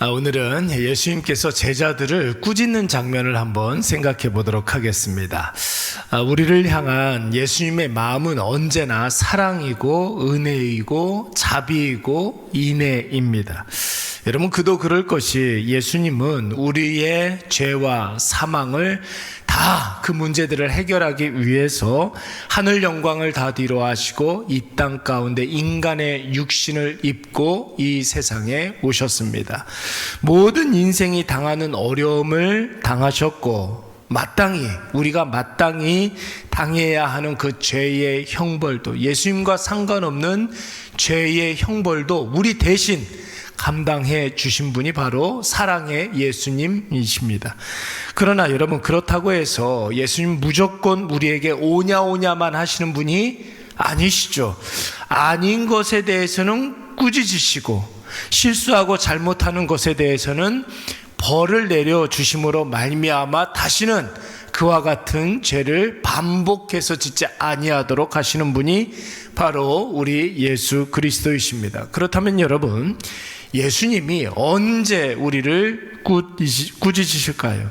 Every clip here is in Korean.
오늘은 예수님께서 제자들을 꾸짖는 장면을 한번 생각해 보도록 하겠습니다. 우리를 향한 예수님의 마음은 언제나 사랑이고 은혜이고 자비이고 인애입니다. 여러분, 그도 그럴 것이 예수님은 우리의 죄와 사망을 다 그 문제들을 해결하기 위해서 하늘 영광을 다 뒤로하시고 이 땅 가운데 인간의 육신을 입고 이 세상에 오셨습니다. 모든 인생이 당하는 어려움을 당하셨고 우리가 마땅히 당해야 하는 그 죄의 형벌도, 예수님과 상관없는 죄의 형벌도 우리 대신 감당해 주신 분이 바로 사랑의 예수님이십니다. 그러나 여러분, 그렇다고 해서 예수님 무조건 우리에게 오냐오냐만 하시는 분이 아니시죠. 아닌 것에 대해서는 꾸짖으시고 실수하고 잘못하는 것에 대해서는 벌을 내려주심으로 말미암아 다시는 그와 같은 죄를 반복해서 짓지 아니하도록 하시는 분이 바로 우리 예수 그리스도이십니다. 그렇다면 여러분, 예수님이 언제 우리를 꾸짖으실까요?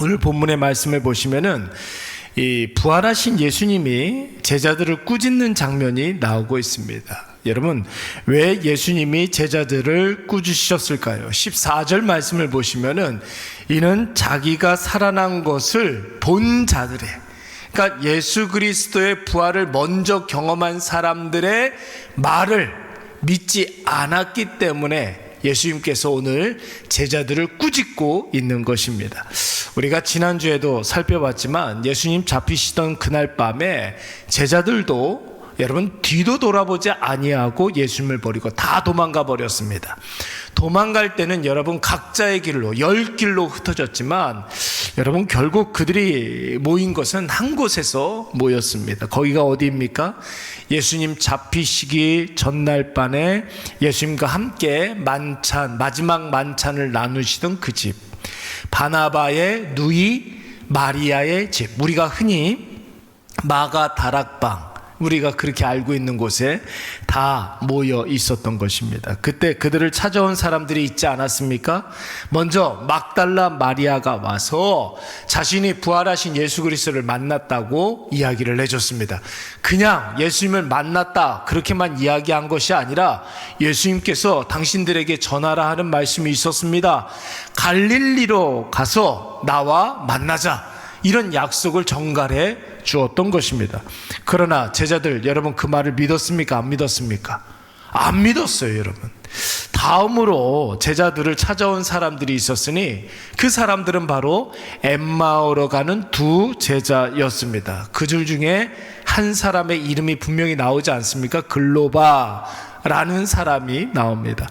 오늘 본문의 말씀을 보시면은 이 부활하신 예수님이 제자들을 꾸짖는 장면이 나오고 있습니다. 여러분, 왜 예수님이 제자들을 꾸짖으셨을까요? 14절 말씀을 보시면은 이는 자기가 살아난 것을 본 자들의, 그러니까 예수 그리스도의 부활을 먼저 경험한 사람들의 말을 믿지 않았기 때문에 예수님께서 오늘 제자들을 꾸짖고 있는 것입니다. 우리가 지난주에도 살펴봤지만 예수님 잡히시던 그날 밤에 제자들도 여러분 뒤도 돌아보지 아니하고 예수님을 버리고 다 도망가 버렸습니다. 도망갈 때는 여러분 각자의 길로 10길로 흩어졌지만 여러분 결국 그들이 모인 것은 한 곳에서 모였습니다. 거기가 어디입니까? 예수님 잡히시기 전날 밤에 예수님과 함께 마지막 만찬을 나누시던 그 집, 바나바의 누이 마리아의 집, 우리가 흔히 마가 다락방, 우리가 그렇게 알고 있는 곳에 다 모여 있었던 것입니다. 그때 그들을 찾아온 사람들이 있지 않았습니까? 먼저 막달라 마리아가 와서 자신이 부활하신 예수 그리스도를 만났다고 이야기를 해줬습니다. 그냥 예수님을 만났다 그렇게만 이야기한 것이 아니라 예수님께서 당신들에게 전하라 하는 말씀이 있었습니다. 갈릴리로 가서 나와 만나자, 이런 약속을 전갈해 주었던 것입니다. 그러나 제자들, 여러분 그 말을 믿었습니까? 안 믿었습니까? 안 믿었어요, 여러분. 다음으로 제자들을 찾아온 사람들이 있었으니 그 사람들은 바로 엠마오로 가는 두 제자였습니다. 그 줄 중에 한 사람의 이름이 분명히 나오지 않습니까? 글로바라는 사람이 나옵니다.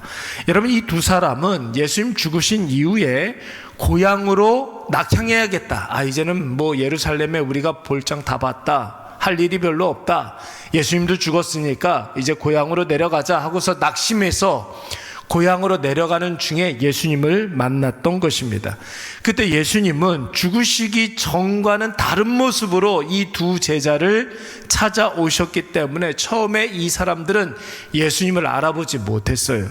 여러분, 이 두 사람은 예수님 죽으신 이후에 고향으로 낙향해야겠다. 이제는 예루살렘에 우리가 볼장 다 봤다, 할 일이 별로 없다, 예수님도 죽었으니까 이제 고향으로 내려가자 하고서 낙심해서 고향으로 내려가는 중에 예수님을 만났던 것입니다. 그때 예수님은 죽으시기 전과는 다른 모습으로 이 두 제자를 찾아오셨기 때문에 처음에 이 사람들은 예수님을 알아보지 못했어요.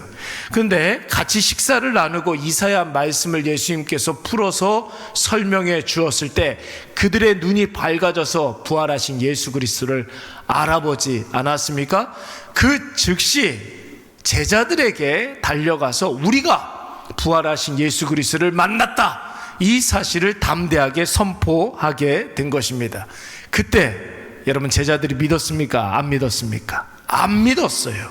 그런데 같이 식사를 나누고 이사야 말씀을 예수님께서 풀어서 설명해 주었을 때 그들의 눈이 밝아져서 부활하신 예수 그리스도를 알아보지 않았습니까? 그 즉시 제자들에게 달려가서 우리가 부활하신 예수 그리스도를 만났다, 이 사실을 담대하게 선포하게 된 것입니다. 그때 여러분, 제자들이 믿었습니까? 안 믿었습니까? 안 믿었어요.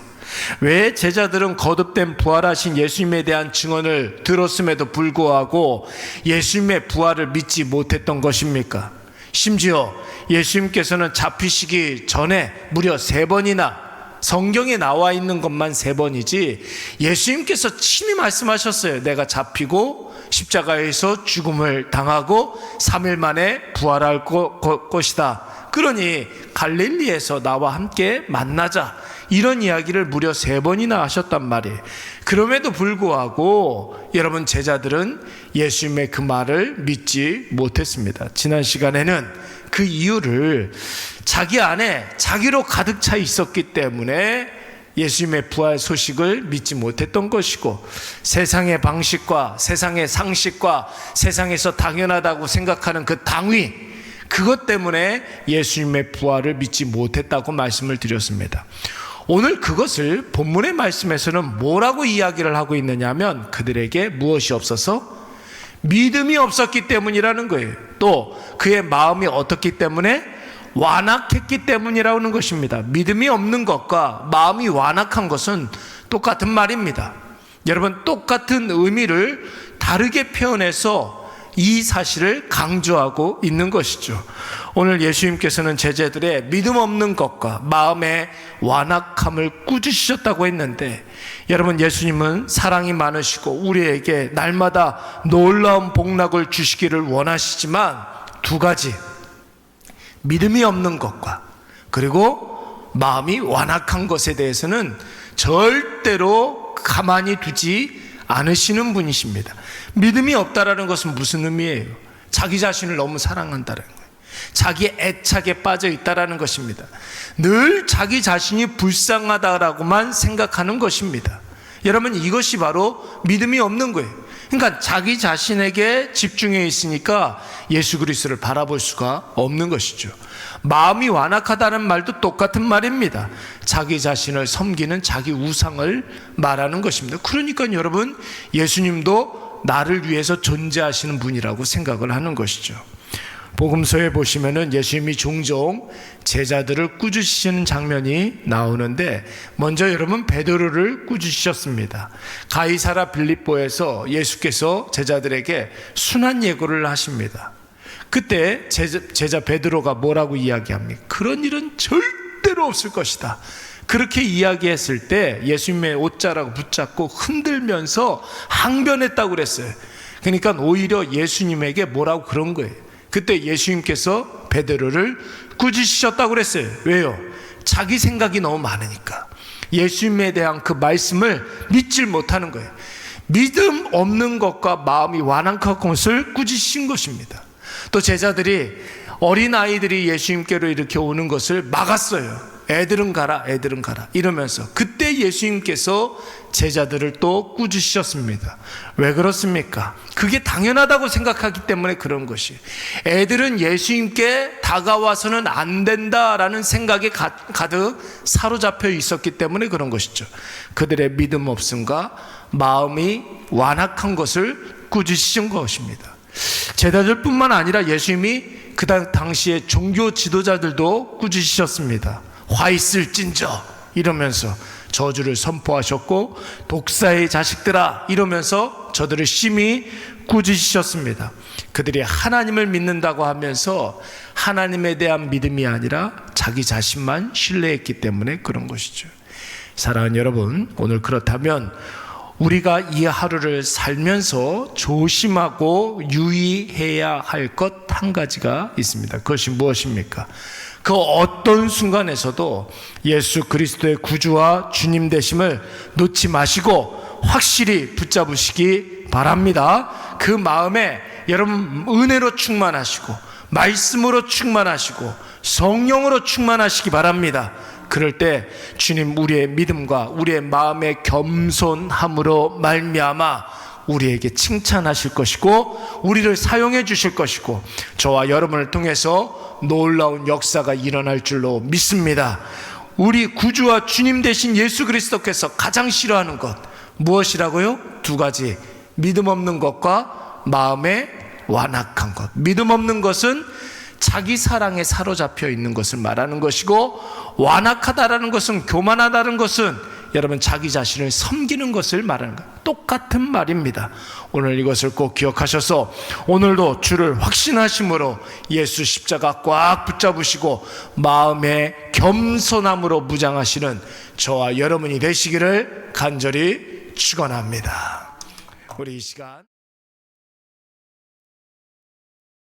왜 제자들은 거듭된 부활하신 예수님에 대한 증언을 들었음에도 불구하고 예수님의 부활을 믿지 못했던 것입니까? 심지어 예수님께서는 잡히시기 전에 무려 3번이나, 성경에 나와 있는 것만 3번이지 예수님께서 친히 말씀하셨어요. 내가 잡히고 십자가에서 죽음을 당하고 3일 만에 부활할 것이다. 그러니 갈릴리에서 나와 함께 만나자, 이런 이야기를 무려 3번이나 하셨단 말이에요. 그럼에도 불구하고 여러분, 제자들은 예수님의 그 말을 믿지 못했습니다. 지난 시간에는 그 이유를 자기 안에 자기로 가득 차 있었기 때문에 예수님의 부활 소식을 믿지 못했던 것이고, 세상의 방식과 세상의 상식과 세상에서 당연하다고 생각하는 그 당위, 그것 때문에 예수님의 부활을 믿지 못했다고 말씀을 드렸습니다. 오늘 그것을 본문의 말씀에서는 뭐라고 이야기를 하고 있느냐 하면, 그들에게 무엇이 없어서? 믿음이 없었기 때문이라는 거예요. 또 그의 마음이 어떻기 때문에? 완악했기 때문이라는 것입니다. 믿음이 없는 것과 마음이 완악한 것은 똑같은 말입니다. 여러분, 똑같은 의미를 다르게 표현해서 이 사실을 강조하고 있는 것이죠. 오늘 예수님께서는 제자들의 믿음 없는 것과 마음의 완악함을 꾸짖으셨다고 했는데, 여러분, 예수님은 사랑이 많으시고 우리에게 날마다 놀라운 복락을 주시기를 원하시지만, 두 가지, 믿음이 없는 것과 그리고 마음이 완악한 것에 대해서는 절대로 가만히 두지 않으시는 분이십니다. 믿음이 없다라는 것은 무슨 의미예요? 자기 자신을 너무 사랑한다는 거예요. 자기 애착에 빠져 있다라는 것입니다. 늘 자기 자신이 불쌍하다라고만 생각하는 것입니다. 여러분, 이것이 바로 믿음이 없는 거예요. 그러니까 자기 자신에게 집중해 있으니까 예수 그리스도를 바라볼 수가 없는 것이죠. 마음이 완악하다는 말도 똑같은 말입니다. 자기 자신을 섬기는 자기 우상을 말하는 것입니다. 그러니까 여러분, 예수님도 나를 위해서 존재하시는 분이라고 생각을 하는 것이죠. 복음서에 보시면은 예수님이 종종 제자들을 꾸짖으시는 장면이 나오는데, 먼저 여러분, 베드로를 꾸짖으셨습니다. 가이사라 빌립보에서 예수께서 제자들에게 순한 예고를 하십니다. 그때 제자 베드로가 뭐라고 이야기합니까? 그런 일은 절대로 없을 것이다. 그렇게 이야기했을 때 예수님의 옷자락을 붙잡고 흔들면서 항변했다고 그랬어요. 그러니까 오히려 예수님에게 뭐라고 그런 거예요. 그때 예수님께서 베드로를 꾸짖으셨다고 그랬어요. 왜요? 자기 생각이 너무 많으니까. 예수님에 대한 그 말씀을 믿질 못하는 거예요. 믿음 없는 것과 마음이 완악한 것을 꾸짖으신 것입니다. 또 제자들이, 어린아이들이 예수님께로 이렇게 오는 것을 막았어요. 애들은 가라, 애들은 가라 이러면서. 그때 예수님께서 제자들을 또 꾸짖으셨습니다. 왜 그렇습니까? 그게 당연하다고 생각하기 때문에 그런 것이. 애들은 예수님께 다가와서는 안 된다라는 생각에 가득 사로잡혀 있었기 때문에 그런 것이죠. 그들의 믿음 없음과 마음이 완악한 것을 꾸짖으신 것입니다. 제자들뿐만 아니라 예수님이 그 당시에 종교 지도자들도 꾸짖으셨습니다. 화 있을진저 이러면서 저주를 선포하셨고, 독사의 자식들아 이러면서 저들을 심히 꾸짖으셨습니다. 그들이 하나님을 믿는다고 하면서 하나님에 대한 믿음이 아니라 자기 자신만 신뢰했기 때문에 그런 것이죠. 사랑하는 여러분, 오늘 그렇다면 우리가 이 하루를 살면서 조심하고 유의해야 할 것 한 가지가 있습니다. 그것이 무엇입니까? 그 어떤 순간에서도 예수 그리스도의 구주와 주님 되심을 놓지 마시고 확실히 붙잡으시기 바랍니다. 그 마음에 여러분 은혜로 충만하시고 말씀으로 충만하시고 성령으로 충만하시기 바랍니다. 그럴 때 주님 우리의 믿음과 우리의 마음의 겸손함으로 말미암아 우리에게 칭찬하실 것이고 우리를 사용해 주실 것이고 저와 여러분을 통해서 놀라운 역사가 일어날 줄로 믿습니다. 우리 구주와 주님 되신 예수 그리스도께서 가장 싫어하는 것 무엇이라고요? 두 가지. 믿음 없는 것과 마음의 완악한 것. 믿음 없는 것은 자기 사랑에 사로잡혀 있는 것을 말하는 것이고, 완악하다라는 것은, 교만하다는 것은 여러분 자기 자신을 섬기는 것을 말하는 것. 똑같은 말입니다. 오늘 이것을 꼭 기억하셔서 오늘도 주를 확신하심으로 예수 십자가 꽉 붙잡으시고 마음의 겸손함으로 무장하시는 저와 여러분이 되시기를 간절히 축원합니다. 우리 이 시간